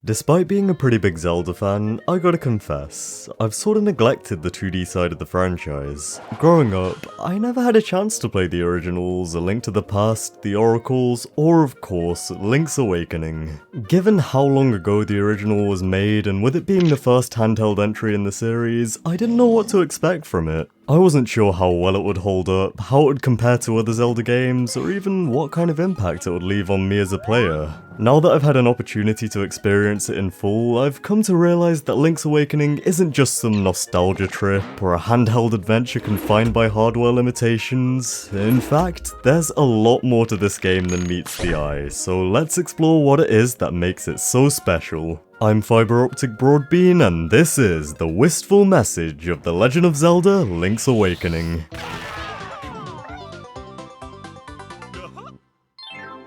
Despite being a pretty big Zelda fan, I gotta confess, I've sorta neglected the 2D side of the franchise. Growing up, I never had a chance to play the originals, A Link to the Past, the Oracles, or of course, Link's Awakening. Given how long ago the original was made, and with it being the first handheld entry in the series, I didn't know what to expect from it. I wasn't sure how well it would hold up, how it would compare to other Zelda games, or even what kind of impact it would leave on me as a player. Now that I've had an opportunity to experience it in full, I've come to realise that Link's Awakening isn't just some nostalgia trip or a handheld adventure confined by hardware limitations. In fact, there's a lot more to this game than meets the eye, so let's explore what it is that makes it so special. I'm FibreOpticBroadBean, and this is the Wistful message of The Legend of Zelda: Link's Awakening.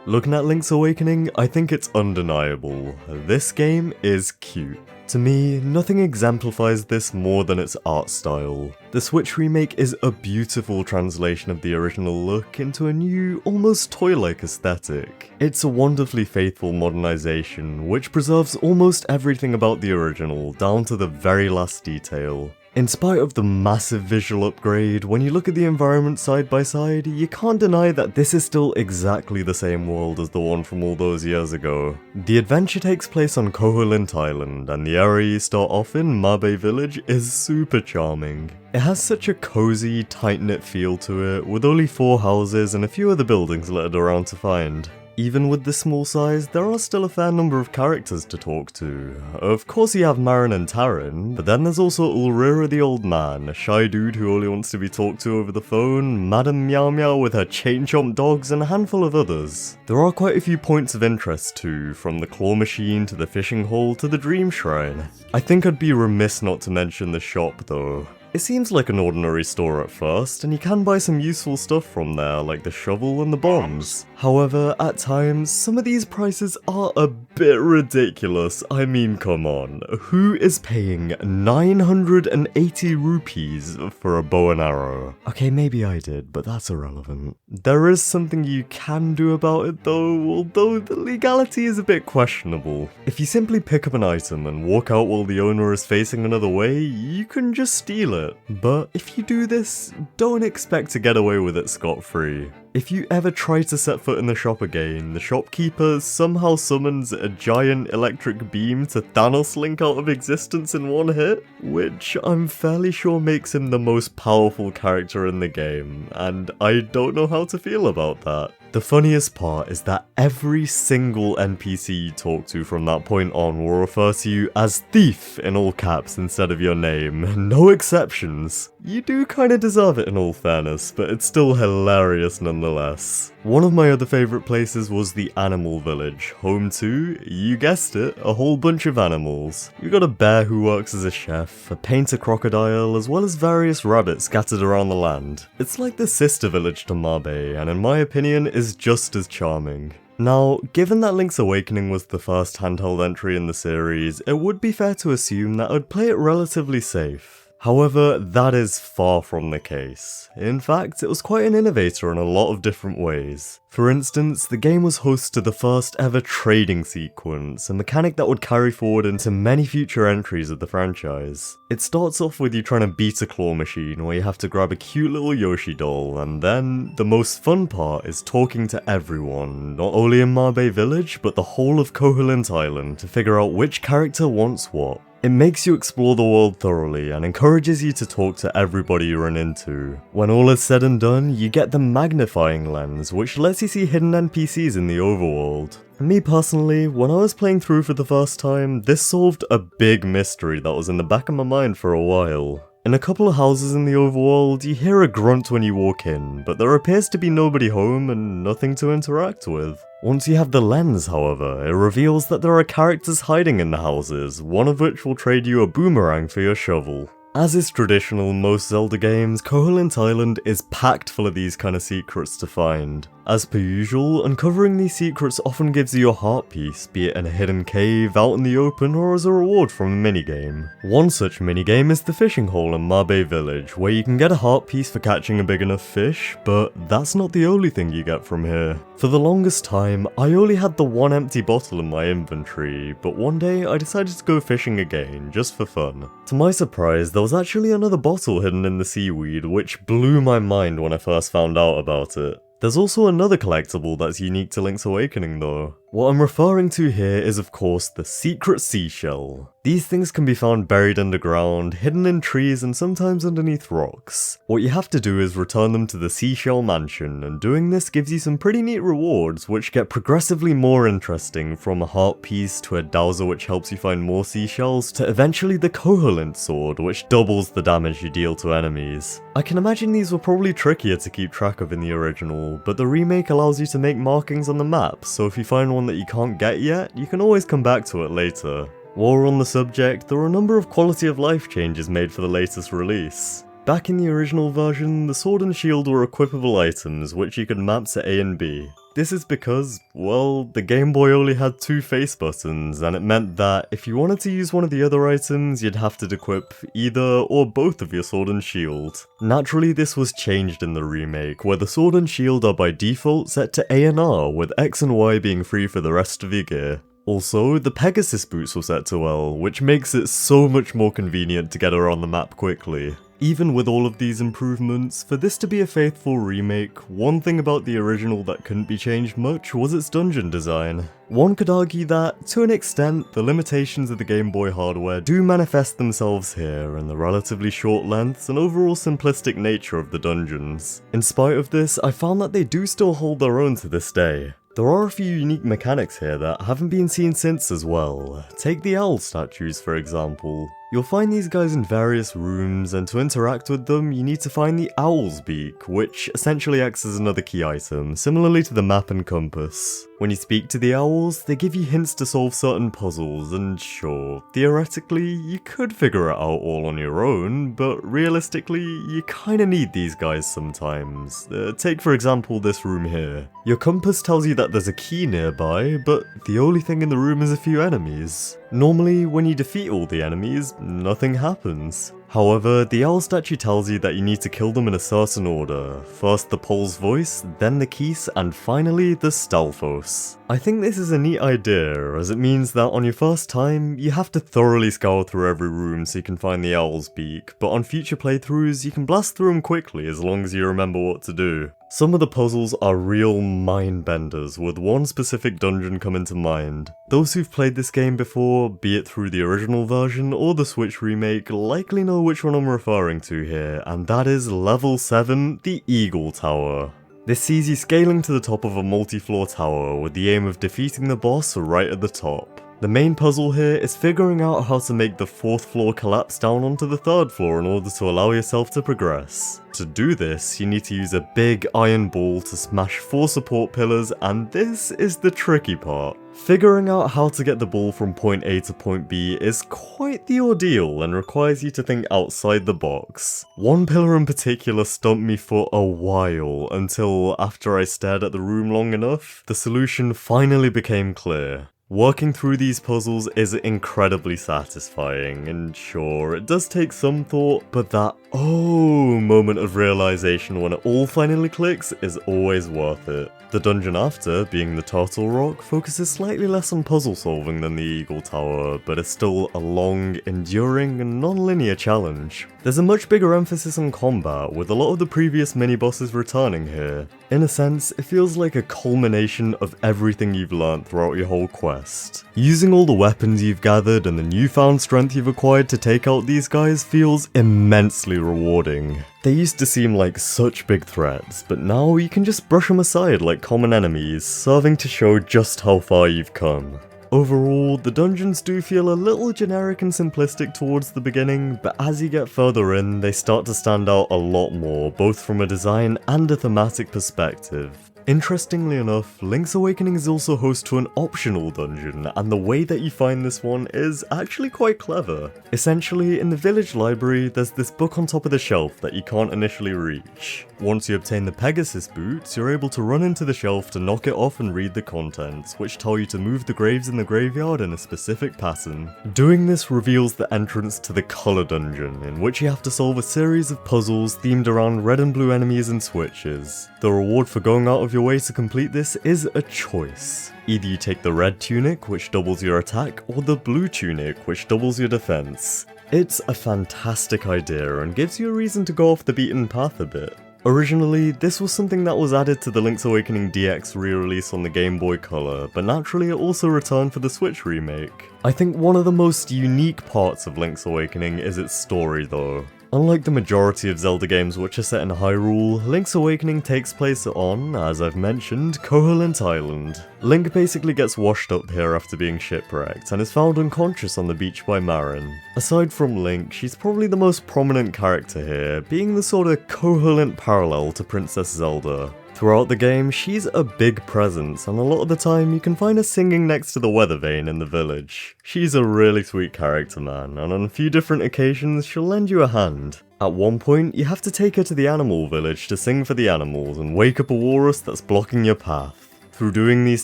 Looking at Link's Awakening, I think it's undeniable. This game is cute. To me, nothing exemplifies this more than its art style. The Switch remake is a beautiful translation of the original look into a new, almost toy-like aesthetic. It's a wonderfully faithful modernization, which preserves almost everything about the original, down to the very last detail. In spite of the massive visual upgrade, when you look at the environment side by side, you can't deny that this is still exactly the same world as the one from all those years ago. The adventure takes place on Koholint Island, and the area you start off in, Mabe Village, is super charming. It has such a cozy, tight-knit feel to it, with only 4 houses and a few other buildings littered around to find. Even with the small size, there are still a fair number of characters to talk to. Of course you have Marin and Tarin, but then there's also Ulrira the Old Man, a shy dude who only wants to be talked to over the phone, Madame Meow Meow with her chain chomp dogs, and a handful of others. There are quite a few points of interest too, from the claw machine to the fishing hole to the dream shrine. I think I'd be remiss not to mention the shop though. It seems like an ordinary store at first, and you can buy some useful stuff from there, like the shovel and the bombs. However, at times, some of these prices are a bit ridiculous. I mean, come on, who is paying 980 rupees for a bow and arrow? Okay, maybe I did, but that's irrelevant. There is something you can do about it though, although the legality is a bit questionable. If you simply pick up an item and walk out while the owner is facing another way, you can just steal it. But if you do this, don't expect to get away with it scot-free. If you ever try to set foot in the shop again, the shopkeeper somehow summons a giant electric beam to Thanos Link out of existence in one hit, which I'm fairly sure makes him the most powerful character in the game, and I don't know how to feel about that. The funniest part is that every single NPC you talk to from that point on will refer to you as Thief in all caps instead of your name, no exceptions. You do kinda deserve it in all fairness, but it's still hilarious nonetheless. One of my other favourite places was the Animal Village, home to, you guessed it, a whole bunch of animals. You got a bear who works as a chef, a painter crocodile, as well as various rabbits scattered around the land. It's like the sister village to Mabe, and in my opinion is just as charming. Now, given that Link's Awakening was the first handheld entry in the series, it would be fair to assume that I'd play it relatively safe. However, that is far from the case. In fact, it was quite an innovator in a lot of different ways. For instance, the game was host to the first ever trading sequence, a mechanic that would carry forward into many future entries of the franchise. It starts off with you trying to beat a claw machine where you have to grab a cute little Yoshi doll, and then the most fun part is talking to everyone, not only in Mabe Village, but the whole of Koholint Island to figure out which character wants what. It makes you explore the world thoroughly and encourages you to talk to everybody you run into. When all is said and done, you get the magnifying lens, which lets you see hidden NPCs in the overworld. Me personally, when I was playing through for the first time, this solved a big mystery that was in the back of my mind for a while. In a couple of houses in the overworld, you hear a grunt when you walk in, but there appears to be nobody home and nothing to interact with. Once you have the lens, however, it reveals that there are characters hiding in the houses, one of which will trade you a boomerang for your shovel. As is traditional in most Zelda games, Koholint Island is packed full of these kind of secrets to find. As per usual, uncovering these secrets often gives you a heart piece, be it in a hidden cave, out in the open, or as a reward from a minigame. One such minigame is the fishing hole in Mabe Village, where you can get a heart piece for catching a big enough fish, but that's not the only thing you get from here. For the longest time, I only had the one empty bottle in my inventory, but one day I decided to go fishing again, just for fun. To my surprise, there was actually another bottle hidden in the seaweed, which blew my mind when I first found out about it. There's also another collectible that's unique to Link's Awakening though. What I'm referring to here is of course the secret seashell. These things can be found buried underground, hidden in trees and sometimes underneath rocks. What you have to do is return them to the Seashell Mansion, and doing this gives you some pretty neat rewards which get progressively more interesting, from a heart piece to a dowser which helps you find more seashells to eventually the Koholint sword which doubles the damage you deal to enemies. I can imagine these were probably trickier to keep track of in the original, but the remake allows you to make markings on the map, so if you find one that you can't get yet, you can always come back to it later. While we're on the subject, there are a number of quality of life changes made for the latest release. Back in the original version, the sword and shield were equipable items which you could map to A and B. This is because, well, the Game Boy only had 2 face buttons, and it meant that if you wanted to use one of the other items, you'd have to equip either or both of your sword and shield. Naturally, this was changed in the remake, where the sword and shield are by default set to A and R, with X and Y being free for the rest of your gear. Also, the Pegasus boots were set to L, which makes it so much more convenient to get around the map quickly. Even with all of these improvements, for this to be a faithful remake, one thing about the original that couldn't be changed much was its dungeon design. One could argue that, to an extent, the limitations of the Game Boy hardware do manifest themselves here in the relatively short lengths and overall simplistic nature of the dungeons. In spite of this, I found that they do still hold their own to this day. There are a few unique mechanics here that haven't been seen since as well. Take the owl statues for example. You'll find these guys in various rooms, and to interact with them you need to find the owl's beak, which essentially acts as another key item, similarly to the map and compass. When you speak to the owls, they give you hints to solve certain puzzles, and sure, theoretically you could figure it out all on your own, but realistically you kinda need these guys sometimes. Take for example this room here. Your compass tells you that there's a key nearby, but the only thing in the room is a few enemies. Normally, when you defeat all the enemies, nothing happens. However, the owl statue tells you that you need to kill them in a certain order. First the Pole's Voice, then the Keese, and finally the Stalfos. I think this is a neat idea, as it means that on your first time, you have to thoroughly scour through every room so you can find the owl's beak, but on future playthroughs you can blast through them quickly as long as you remember what to do. Some of the puzzles are real mind benders, with one specific dungeon coming to mind. Those who've played this game before, be it through the original version or the Switch remake, likely know which one I'm referring to here, and that is level 7, the Eagle Tower. This sees you scaling to the top of a multi-floor tower with the aim of defeating the boss right at the top. The main puzzle here is figuring out how to make the 4th floor collapse down onto the 3rd floor in order to allow yourself to progress. To do this, you need to use a big iron ball to smash 4 support pillars, and this is the tricky part. Figuring out how to get the ball from point A to point B is quite the ordeal and requires you to think outside the box. One pillar in particular stumped me for a while, until after I stared at the room long enough, the solution finally became clear. Working through these puzzles is incredibly satisfying, and sure, it does take some thought, but that moment of realization when it all finally clicks is always worth it. The dungeon after, being the Turtle Rock, focuses slightly less on puzzle solving than the Eagle Tower, but is still a long, enduring, and non-linear challenge. There's a much bigger emphasis on combat, with a lot of the previous mini-bosses returning here. In a sense, it feels like a culmination of everything you've learnt throughout your whole quest. Using all the weapons you've gathered and the newfound strength you've acquired to take out these guys feels immensely rewarding. They used to seem like such big threats, but now you can just brush them aside like common enemies, serving to show just how far you've come. Overall, the dungeons do feel a little generic and simplistic towards the beginning, but as you get further in, they start to stand out a lot more, both from a design and a thematic perspective. Interestingly enough, Link's Awakening is also host to an optional dungeon, and the way that you find this one is actually quite clever. Essentially, in the village library, there's this book on top of the shelf that you can't initially reach. Once you obtain the Pegasus boots, you're able to run into the shelf to knock it off and read the contents, which tell you to move the graves in the graveyard in a specific pattern. Doing this reveals the entrance to the Color Dungeon, in which you have to solve a series of puzzles themed around red and blue enemies and switches. The reward for going out of your way to complete this is a choice. Either you take the red tunic, which doubles your attack, or the blue tunic, which doubles your defense. It's a fantastic idea and gives you a reason to go off the beaten path a bit. Originally, this was something that was added to the Link's Awakening DX re-release on the Game Boy Color, but naturally it also returned for the Switch remake. I think one of the most unique parts of Link's Awakening is its story though. Unlike the majority of Zelda games which are set in Hyrule, Link's Awakening takes place on, as I've mentioned, Koholint Island. Link basically gets washed up here after being shipwrecked, and is found unconscious on the beach by Marin. Aside from Link, she's probably the most prominent character here, being the sort of Koholint parallel to Princess Zelda. Throughout the game, she's a big presence, and a lot of the time you can find her singing next to the weather vane in the village. She's a really sweet character, man, and on a few different occasions she'll lend you a hand. At one point, you have to take her to the animal village to sing for the animals and wake up a walrus that's blocking your path. Through doing these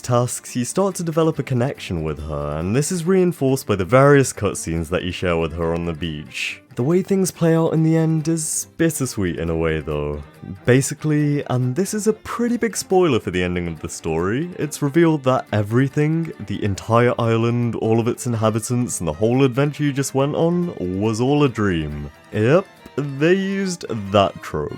tasks, you start to develop a connection with her, and this is reinforced by the various cutscenes that you share with her on the beach. The way things play out in the end is bittersweet in a way though. Basically, and this is a pretty big spoiler for the ending of the story, it's revealed that everything, the entire island, all of its inhabitants, and the whole adventure you just went on, was all a dream. Yep, they used that trope.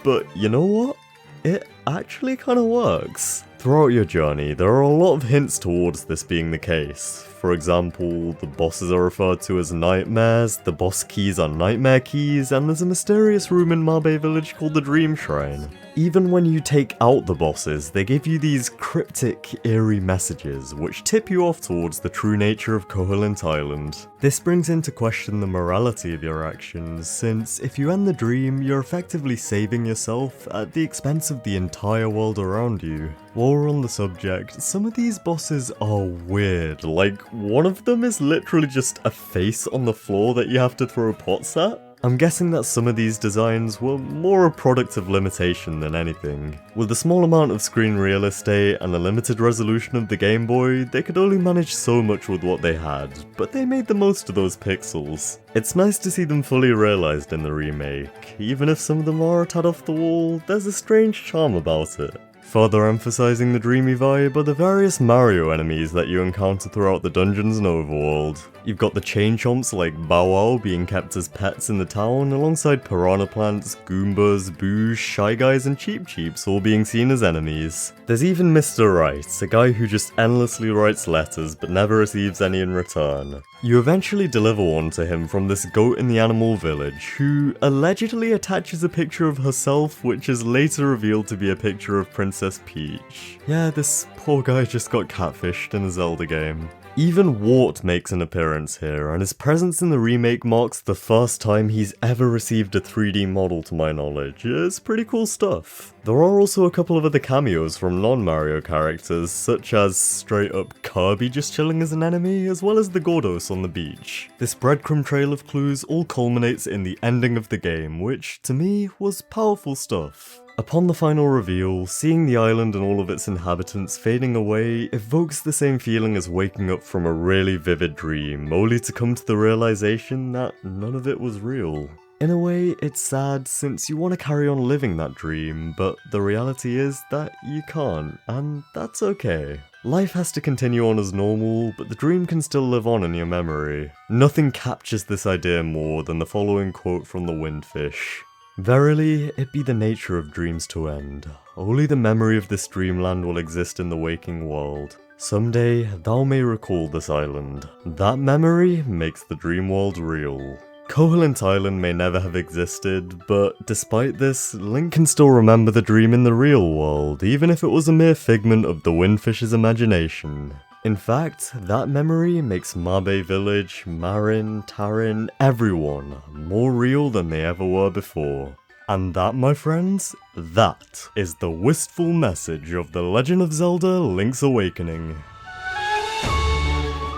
But you know what? It actually kinda works. Throughout your journey, there are a lot of hints towards this being the case. For example, the bosses are referred to as nightmares, the boss keys are nightmare keys, and there's a mysterious room in Mabe Village called the Dream Shrine. Even when you take out the bosses, they give you these cryptic, eerie messages, which tip you off towards the true nature of Koholint Island. This brings into question the morality of your actions, since if you end the dream, you're effectively saving yourself at the expense of the entire world around you. While we're on the subject, some of these bosses are weird, like one of them is literally just a face on the floor that you have to throw pots at. I'm guessing that some of these designs were more a product of limitation than anything. With a small amount of screen real estate and the limited resolution of the Game Boy, they could only manage so much with what they had, but they made the most of those pixels. It's nice to see them fully realised in the remake. Even if some of them are a tad off the wall, there's a strange charm about it. Further emphasizing the dreamy vibe are the various Mario enemies that you encounter throughout the dungeons and overworld. You've got the chain chomps like Bow Wow being kept as pets in the town, alongside piranha plants, Goombas, Boos, Shy Guys and Cheep Cheeps all being seen as enemies. There's even Mr. Right, a guy who just endlessly writes letters but never receives any in return. You eventually deliver one to him from this goat in the animal village, who allegedly attaches a picture of herself, which is later revealed to be a picture of Princess Peach. Yeah, this poor guy just got catfished in a Zelda game. Even Wart makes an appearance here, and his presence in the remake marks the first time he's ever received a 3D model to my knowledge. It's pretty cool stuff. There are also a couple of other cameos from non-Mario characters, such as straight up Kirby just chilling as an enemy, as well as the Gordos on the beach. This breadcrumb trail of clues all culminates in the ending of the game, which, to me, was powerful stuff. Upon the final reveal, seeing the island and all of its inhabitants fading away evokes the same feeling as waking up from a really vivid dream, only to come to the realization that none of it was real. In a way, it's sad since you want to carry on living that dream, but the reality is that you can't, and that's okay. Life has to continue on as normal, but the dream can still live on in your memory. Nothing captures this idea more than the following quote from the Windfish. Verily, it be the nature of dreams to end. Only the memory of this dreamland will exist in the waking world. Someday, thou may recall this island. That memory makes the dream world real. Koholint Island may never have existed, but despite this, Link can still remember the dream in the real world, even if it was a mere figment of the Windfish's imagination. In fact, that memory makes Mabe Village, Marin, Tarin, everyone more real than they ever were before. And that, my friends, that is the wistful message of The Legend of Zelda Link's Awakening.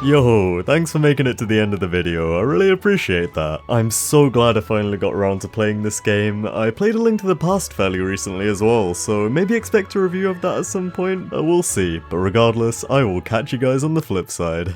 Yo, thanks for making it to the end of the video, I really appreciate that. I'm so glad I finally got around to playing this game. I played A Link to the Past fairly recently as well, so maybe expect a review of that at some point, we'll see. But regardless, I will catch you guys on the flip side.